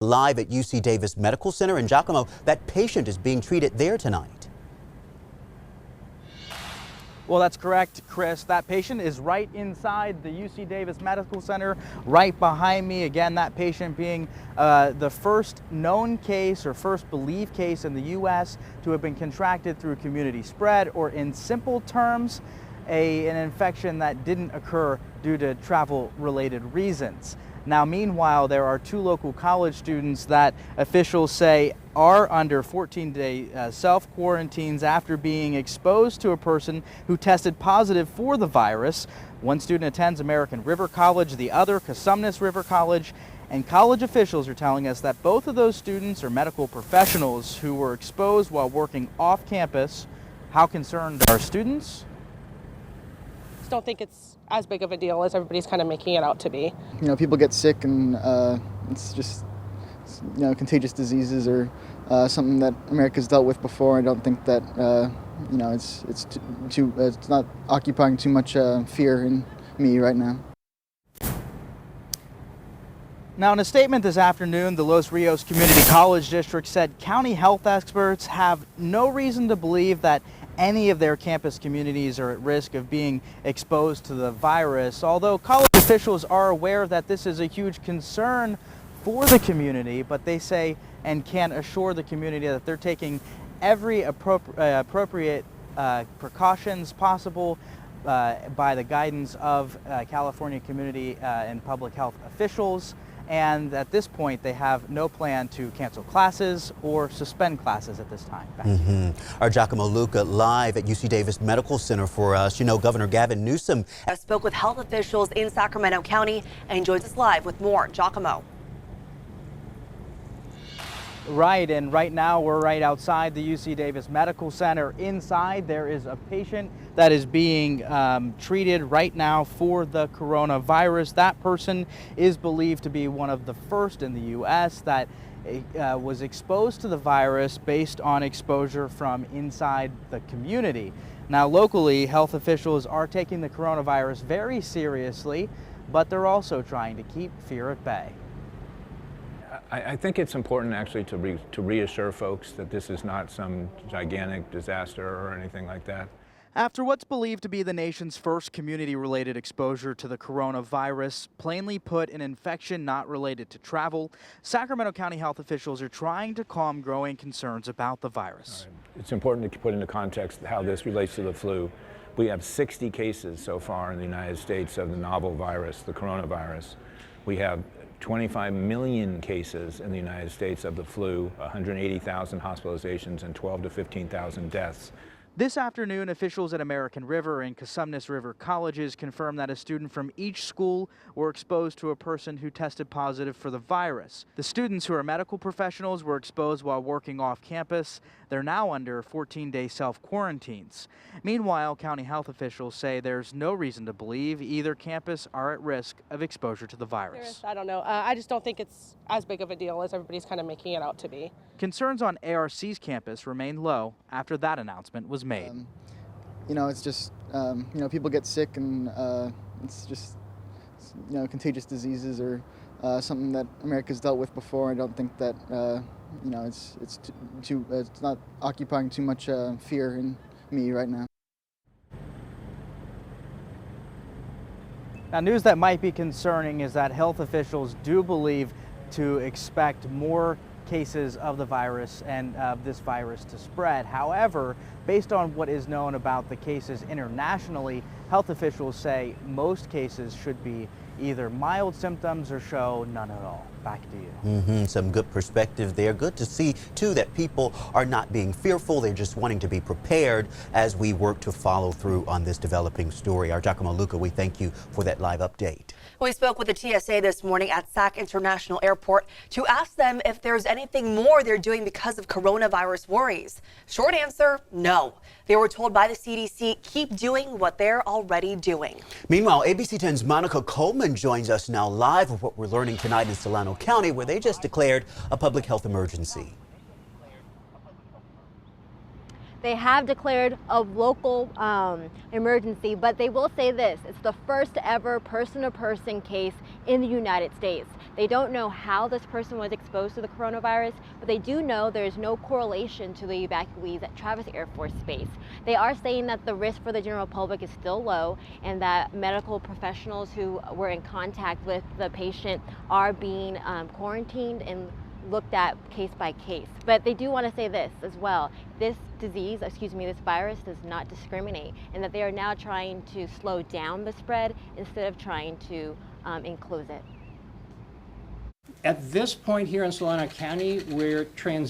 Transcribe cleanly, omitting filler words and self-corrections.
Live at UC Davis Medical Center in Giacomo, that patient is being treated there tonight. Well, that's correct, Chris. That patient is right inside the UC Davis Medical Center, right behind me. Again, that patient being the first known case or first believed case in the U.S. to have been contracted through community spread, or in simple terms, an infection that didn't occur due to travel-related reasons. Now, meanwhile, there are two local college students that officials say are under 14-day self-quarantines after being exposed to a person who tested positive for the virus. One student attends American River College, the other Cosumnes River College, and college officials are telling us that both of those students are medical professionals who were exposed while working off campus. How concerned are students? Don't think it's as big of a deal as everybody's kind of making it out to be. You know, people get sick, and it's just, contagious diseases or something that America's dealt with before. I don't think that it's not occupying too much fear in me right now. Now, in a statement this afternoon, the Los Rios Community College District said county health experts have no reason to believe that any of their campus communities are at risk of being exposed to the virus, although college officials are aware that this is a huge concern for the community, but they say and can assure the community that they're taking every appropriate precautions possible by the guidance of California community and public health officials. And at this point, they have no plan to cancel classes or suspend classes at this time. Our Giacomo Luca live at UC Davis Medical Center for us. You know, Governor Gavin Newsom spoke with health officials in Sacramento County and joins us live with more. Giacomo. Right, and right now we're right outside the UC Davis Medical Center. Inside there is a patient that is being treated right now for the coronavirus. That person is believed to be one of the first in the U.S. that was exposed to the virus based on exposure from inside the community. Now, locally, health officials are taking the coronavirus very seriously, but they're also trying to keep fear at bay. I think it's important actually to reassure folks that this is not some gigantic disaster or anything like that. After what's believed to be the nation's first community-related exposure to the coronavirus, plainly put, an infection not related to travel, Sacramento County health officials are trying to calm growing concerns about the virus. It's important to put into context how this relates to the flu. We have 60 cases so far in the United States of the novel virus, the coronavirus. We have 25 million cases in the United States of the flu, 180,000 hospitalizations, and 12 to 15,000 deaths. This afternoon, officials at American River and Cosumnes River Colleges confirmed that a student from each school were exposed to a person who tested positive for the virus. The students, who are medical professionals, were exposed while working off campus. They're now under 14-day self-quarantines. Meanwhile, county health officials say there's no reason to believe either campus are at risk of exposure to the virus. I don't know. I just don't think it's as big of a deal as everybody's kind of making it out to be. Concerns on ARC's campus remain low after that announcement was made. It's just, people get sick, and it's just, contagious diseases or something that America's dealt with before. I don't think that, it's not occupying too much fear in me right now. Now, news that might be concerning is that health officials do believe to expect more cases of the virus and of this virus to spread. However, based on what is known about the cases internationally, health officials say most cases should be either mild symptoms or show none at all. Back to you. Some good perspective there. Good to see, too, that people are not being fearful. They're just wanting to be prepared as we work to follow through on this developing story. Our Giacomo Luca, we thank you for that live update. We spoke with the TSA this morning at Sac International Airport to ask them if there's anything more they're doing because of coronavirus worries. Short answer, no. They were told by the CDC, keep doing what they're already doing. Meanwhile, ABC 10's Monica Coleman joins us now live with what we're learning tonight in Solano County, where they just declared a public health emergency. They have declared a local emergency, but they will say this: it's the first ever person-to-person case in the United States. They don't know how this person was exposed to the coronavirus, but they do know there is no correlation to the evacuees at Travis Air Force Base. They are saying that the risk for the general public is still low, and that medical professionals who were in contact with the patient are being quarantined and looked at case by case. But they do want to say this as well: this virus does not discriminate, and that they are now trying to slow down the spread instead of trying to enclose it. At this point here in Solano County, we're